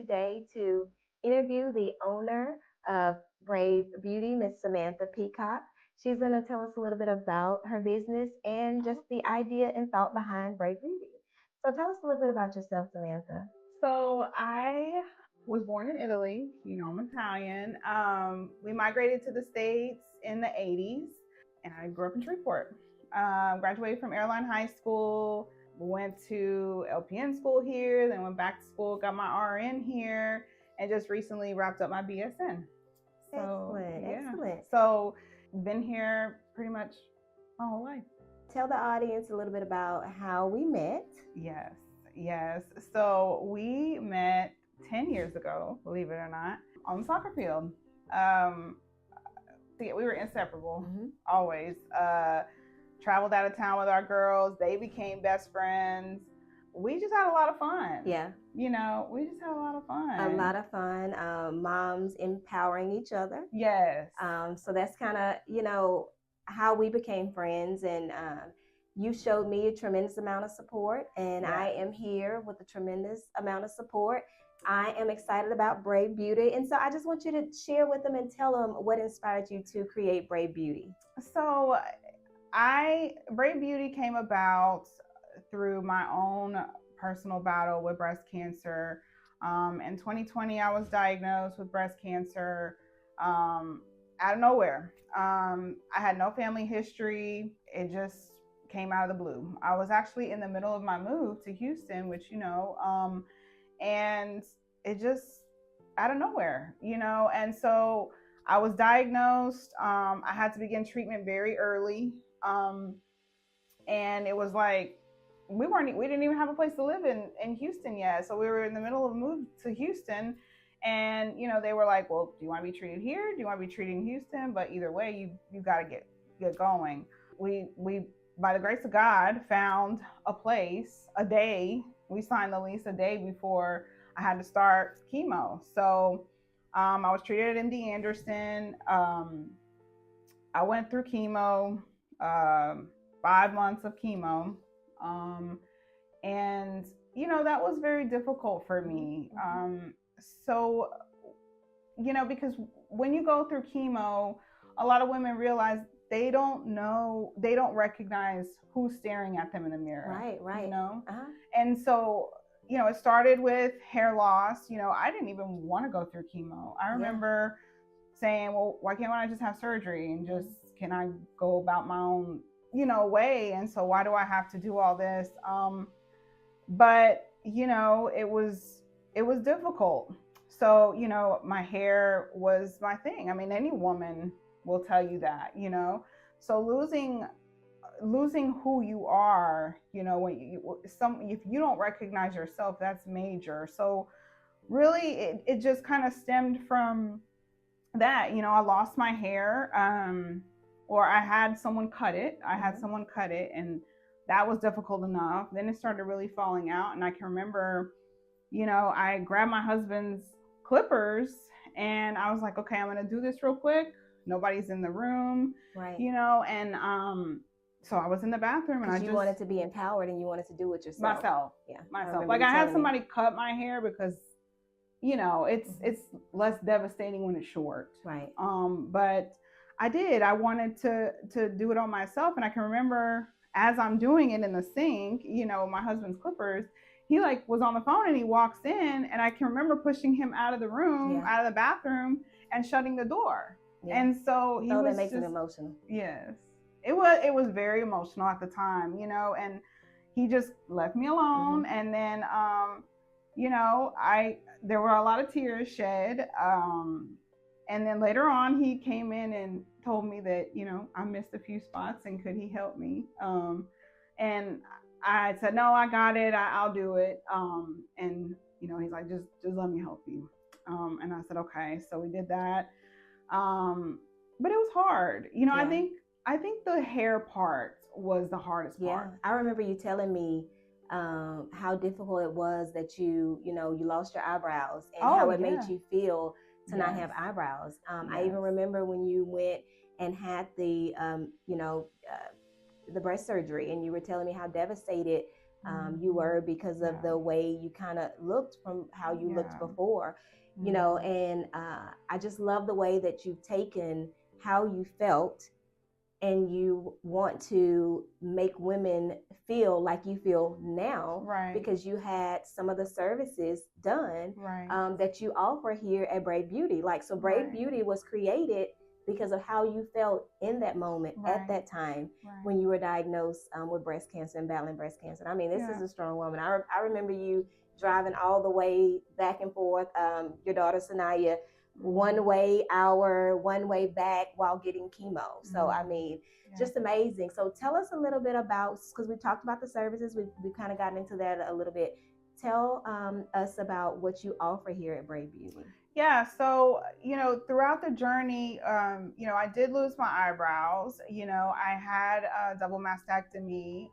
today to interview the owner of Brave Beauty, Miss Samantha Peacock. She's going to tell us a little bit about her business and just the idea and thought behind Brave Beauty. So tell us a little bit about yourself, Samantha. So I was born in Italy. I'm Italian. We migrated to the States in the 80s, and I grew up in Shreveport. Graduated from Airline High School, went to LPN school here, then went back to school, got my RN here, and just recently wrapped up my BSN. Excellent. So been here pretty much my whole life. Tell the audience a little bit about how we met. Yes. So we met 10 years ago, believe it or not, on the soccer field. We were inseparable, always. Traveled out of town with our girls. They became best friends. We just had a lot of fun. Yeah. We just had a lot of fun. A lot of fun. Moms empowering each other. Yes. So that's kind of, how we became friends. And you showed me a tremendous amount of support. And yes. I am here with a tremendous amount of support. I am excited about Brave Beauty. And so I just want you to share with them and tell them what inspired you to create Brave Beauty. So Brave Beauty came about through my own personal battle with breast cancer. In 2020, I was diagnosed with breast cancer out of nowhere. I had no family history. It just came out of the blue. I was actually in the middle of my move to Houston, which, and it just out of nowhere, and so I was diagnosed. I had to begin treatment very early. And it was like, we didn't even have a place to live in Houston yet. So we were in the middle of a move to Houston, and, they were like, well, do you want to be treated here? Do you want to be treated in Houston? But either way, you got to get going. We, by the grace of God, found a place a day. We signed the lease a day before I had to start chemo. So I was treated at MD Anderson. I went through chemo, 5 months of chemo. And, that was very difficult for me. Because when you go through chemo, a lot of women realize they don't recognize who's staring at them in the mirror. Right. And so, it started with hair loss. I didn't even want to go through chemo. I remember saying, well, why can't I just have surgery and can I go about my own, way? And so why do I have to do all this? But, it was difficult. So, my hair was my thing. I mean, any woman will tell you that, so losing who you are, if you don't recognize yourself, that's major. So really it just kind of stemmed from that. I lost my hair, or I had someone cut it. And that was difficult enough. Then it started really falling out. And I can remember, I grabbed my husband's clippers and I was like, okay, I'm going to do this real quick. Nobody's in the room, right. And so I was in the bathroom and you wanted to be empowered and you wanted to do it yourself. Myself. Like I had somebody cut my hair because, it's less devastating when it's short. Right. But I did. I wanted to do it on myself. And I can remember as I'm doing it in the sink, my husband's clippers, he was on the phone and he walks in and I can remember pushing him out of the room, out of the bathroom and shutting the door. Yeah. And so that makes it emotional. Yes. It was very emotional at the time, and he just left me alone. And then, there were a lot of tears shed. And then later on, he came in and told me that, I missed a few spots and could he help me? And I said, no, I got it. I'll do it. And, he's like, just let me help you. And I said, okay. So we did that. But it was hard. I think the hair part was the hardest part. I remember you telling me how difficult it was that you lost your eyebrows and how it made you feel to not have eyebrows. I even remember when you went and had the breast surgery and you were telling me how devastated you were because of the way you kind of looked from how you looked before, you know, and I just love the way that you've taken how you felt and you want to make women feel like you feel now, because you had some of the services done that you offer here at Brave Beauty. Like, so Brave Beauty was created because of how you felt in that moment at that time when you were diagnosed with breast cancer and battling breast cancer. I mean, this is a strong woman. I remember you driving all the way back and forth, your daughter Sanaya, one way back while getting chemo. So I mean, just amazing. So tell us a little bit about, because we talked about the services, we've kind of gotten into that a little bit. Tell us about what you offer here at Brave Beauty. Yeah, so, you know, throughout the journey, you know, I did lose my eyebrows. You know, I had a double mastectomy.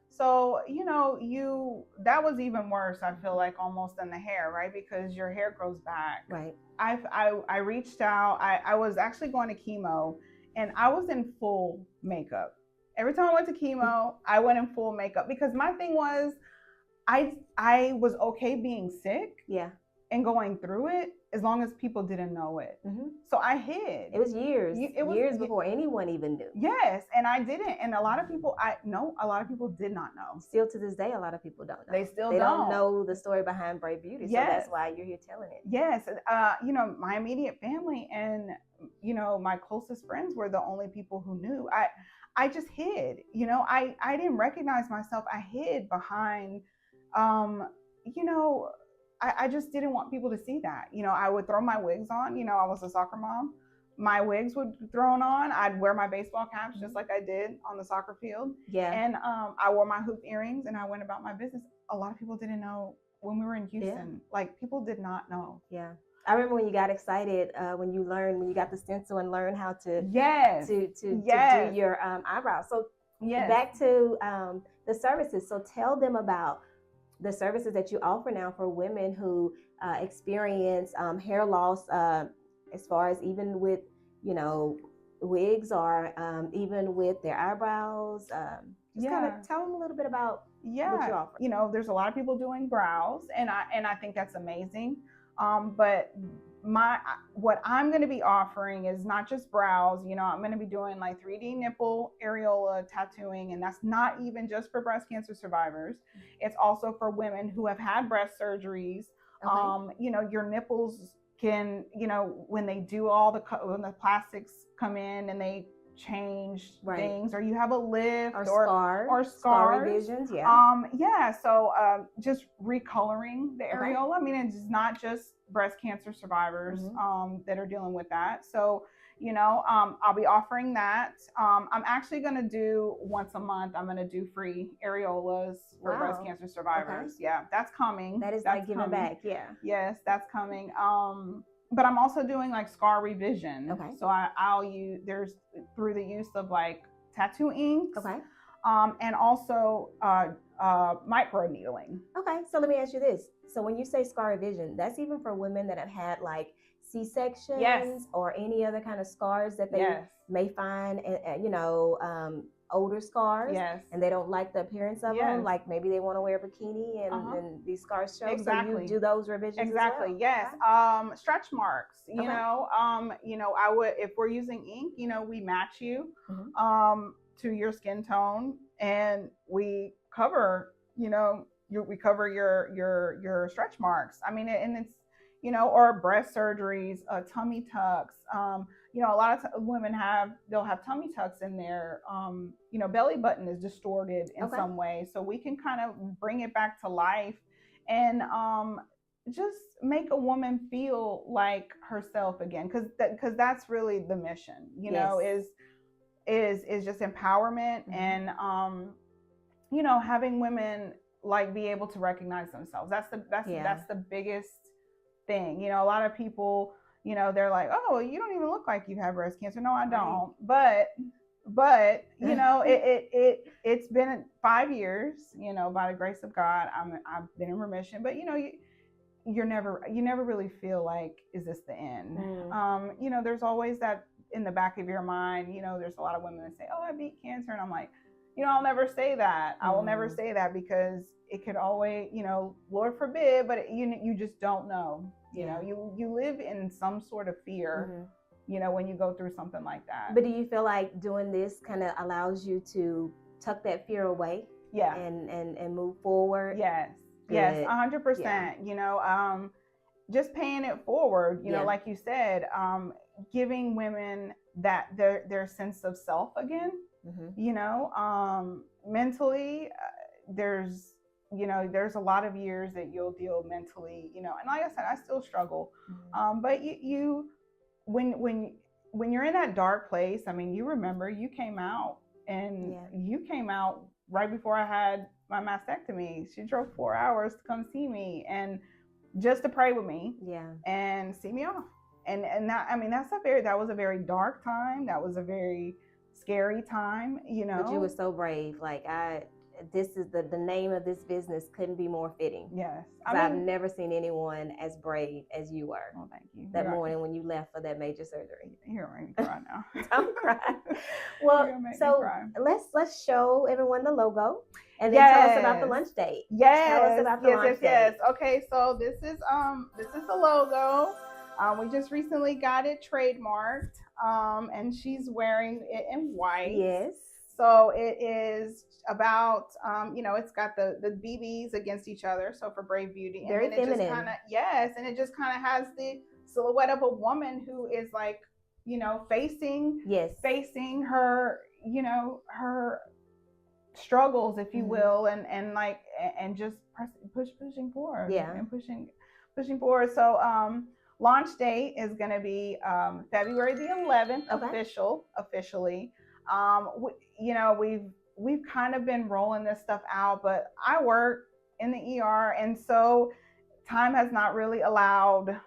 So, you know, that was even worse, I feel like, almost than the hair, right? Because your hair grows back. Right. I reached out. I was actually going to chemo, and I was in full makeup. Every time I went to chemo, I went in full makeup, because my thing was, I was okay being sick. Yeah. And going through it, as long as people didn't know it. So I hid. It was years. Years before anyone even knew. Yes, and I didn't. And a lot of people, a lot of people did not know. Still to this day, a lot of people don't know. They don't know the story behind Brave Beauty. So that's why you're here telling it. Yes. You know, my immediate family and, you know, my closest friends were the only people who knew. I just hid. You know, I didn't recognize myself. I hid behind, you know, I just didn't want people to see that. You know, I would throw my wigs on. You know, I was a soccer mom. My wigs would be thrown on. I'd wear my baseball caps just like I did on the soccer field. Yeah. And I wore my hoop earrings and I went about my business. A lot of people didn't know when we were in Houston. Yeah. Like, people did not know. Yeah. I remember when you got excited when you got the stencil and learned how to do your eyebrows. So back to the services. So tell them about the services that you offer now for women who experience hair loss, as far as even with, you know, wigs or even with their eyebrows. Just kind of tell them a little bit about what you offer. You know, there's a lot of people doing brows, and I think that's amazing. But what I'm going to be offering is not just brows. You know, I'm going to be doing like 3D nipple areola tattooing, and that's not even just for breast cancer survivors. It's also for women who have had breast surgeries. You know, your nipples can, you know, when they do when the plastics come in and they change things, or you have a lift or scars, scar revisions, so just recoloring the areola. I mean, it's not just breast cancer survivors that are dealing with that. So, you know, I'll be offering that. I'm actually going to do once a month, I'm going to do free areolas for breast cancer survivors. Yeah, that's coming. That's like giving back. Yeah. Yes, that's coming. But I'm also doing like scar revision. So I'll use, through the use of like tattoo inks. And also micro needling. Okay, so let me ask you this. So when you say scar revision, that's even for women that have had like C-sections or any other kind of scars that they may find, you know, older scars, and they don't like the appearance of them. Like maybe they want to wear a bikini and these scars show. Exactly. So you do those revisions as well? Yes. Stretch marks. You know, I would, if we're using ink, you know, we match you to your skin tone, and we cover, you know, we cover your stretch marks. I mean, and it's, you know, or breast surgeries, tummy tucks. You know, a lot of women they'll have tummy tucks in their, you know, belly button is distorted in some way. So we can kind of bring it back to life and just make a woman feel like herself again. Because that's really the mission, you know, is just empowerment and, you know, having women like be able to recognize themselves. That's the biggest thing. You know, a lot of people, you know, they're like, oh, you don't even look like you have breast cancer. No, I don't. But you know, it's been 5 years, you know, by the grace of God, I've been in remission. But you know, you never really feel like, is this the end? You know, there's always that in the back of your mind. You know, there's a lot of women that say, oh, I beat cancer, and I'm like, I'll never say that. I will never say that, because it could always, Lord forbid, but you just don't know. You live in some sort of fear, when you go through something like that. But do you feel like doing this kind of allows you to tuck that fear away? Yeah. And move forward? Yes. Good. Yes, 100%. Yeah. Just paying it forward, like you said, giving women that their sense of self again. Mentally, there's a lot of years that you'll deal mentally, and like I said, I still struggle. But you when you're in that dark place, I mean, you remember you came out, and you came out right before I had my mastectomy. She drove 4 hours to come see me, and just to pray with me, and see me off. And that, I mean, that was a very dark time. That was a very scary time, But you were so brave. Like, this is the name of this business couldn't be more fitting. Yes. I've never seen anyone as brave as you were. Oh, thank you. That morning when you left for that major surgery. You're making me cry now. Don't cry. Well, so let's show everyone the logo, and then tell us about the lunch date. Yes. Tell us about the lunch date. Yes. Okay, so this is the logo. We just recently got it trademarked. And she's wearing it in white. Yes. So it is about, it's got the BBs against each other. So for Brave Beauty. And very feminine. And it just kind of has the silhouette of a woman who is like, facing her, her struggles, if you will, and just pushing forward. Yeah. And pushing forward. So, launch date is going to be February the 11th, officially. We've kind of been rolling this stuff out, but I work in the ER, and so time has not really allowed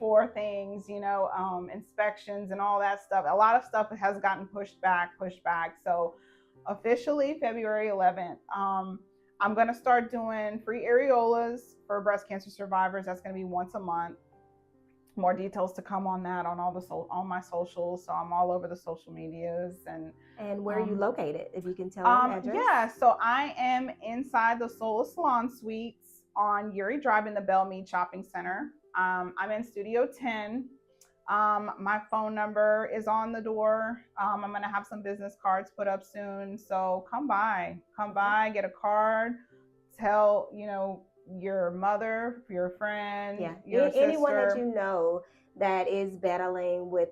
for things, inspections and all that stuff. A lot of stuff has gotten pushed back. So officially February 11th. I'm going to start doing free areolas for breast cancer survivors. That's going to be once a month. More details to come on that on on my socials. So I'm all over the social medias. And where are you located, if you can tell the address? Yeah, so I am inside the Sola Salon Suites on Youre Drive in the Bellmead Shopping Center. I'm in Studio 10. My phone number is on the door. I'm going to have some business cards put up soon. So come by, get a card, tell, your mother, your friend, your sister. Anyone that you know that is battling with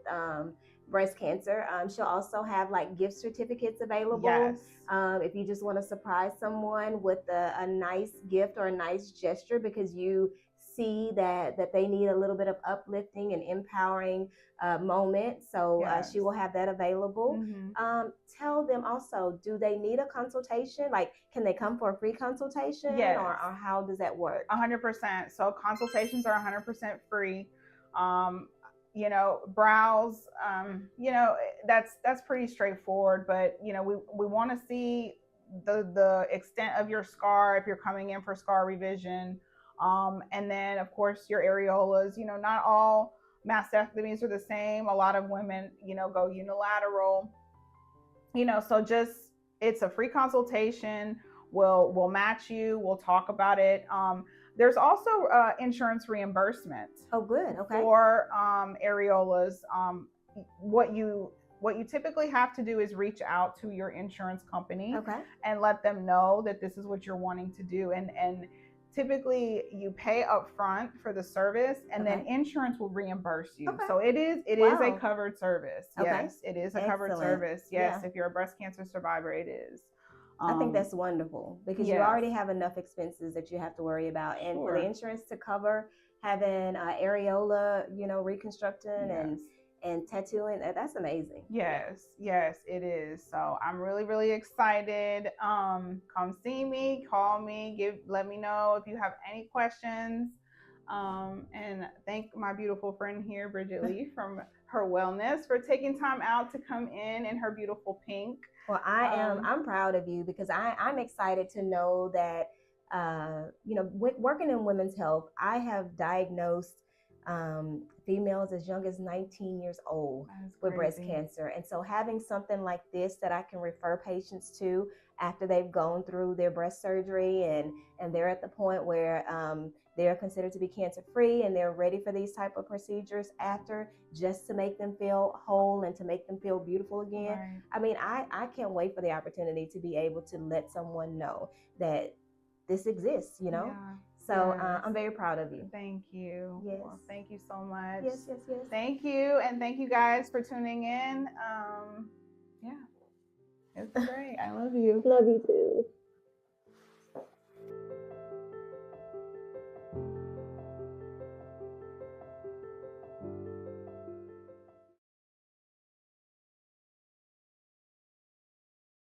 breast cancer. She'll also have like gift certificates available. Yes. If you just want to surprise someone with a nice gift or a nice gesture, because you see that they need a little bit of uplifting and empowering moment. So she will have that available. Tell them also, do they need a consultation? Like, can they come for a free consultation? Yes. Or how does that work? 100%. So consultations are 100% free. Browse, that's pretty straightforward, but we want to see the extent of your scar if you're coming in for scar revision. And then of course your areolas, not all mastectomies are the same. A lot of women, go unilateral, so just, it's a free consultation. We'll match you. We'll talk about it. There's also insurance reimbursement. Oh, good. Okay. For areolas. What you typically have to do is reach out to your insurance company and let them know that this is what you're wanting to do. And typically you pay up front for the service, and then insurance will reimburse you. So it is a covered service. Yes, it is a covered service. Yes, if you're a breast cancer survivor, it is. I think that's wonderful, because you already have enough expenses that you have to worry about, and for the insurance to cover having areola, reconstructing and tattooing, that's amazing. Yes, it is. So I'm really, really excited. Come see me, call me, let me know if you have any questions. And thank my beautiful friend here, Bridget Lee from Her Wellness, for taking time out to come in her beautiful pink. Well, I'm proud of you, because I'm excited to know that, working in women's health, I have diagnosed females as young as 19 years old with breast cancer. And so having something like this that I can refer patients to after they've gone through their breast surgery and they're at the point where they're considered to be cancer free and they're ready for these type of procedures after, just to make them feel whole and to make them feel beautiful again. Right. I mean, I can't wait for the opportunity to be able to let someone know that this exists, you know? Yeah. So Yes. I'm very proud of you. Thank you. Yes. Well, thank you so much. Yes, yes, yes. Thank you. And thank you guys for tuning in. Yeah. It's great. I love you. Love you too.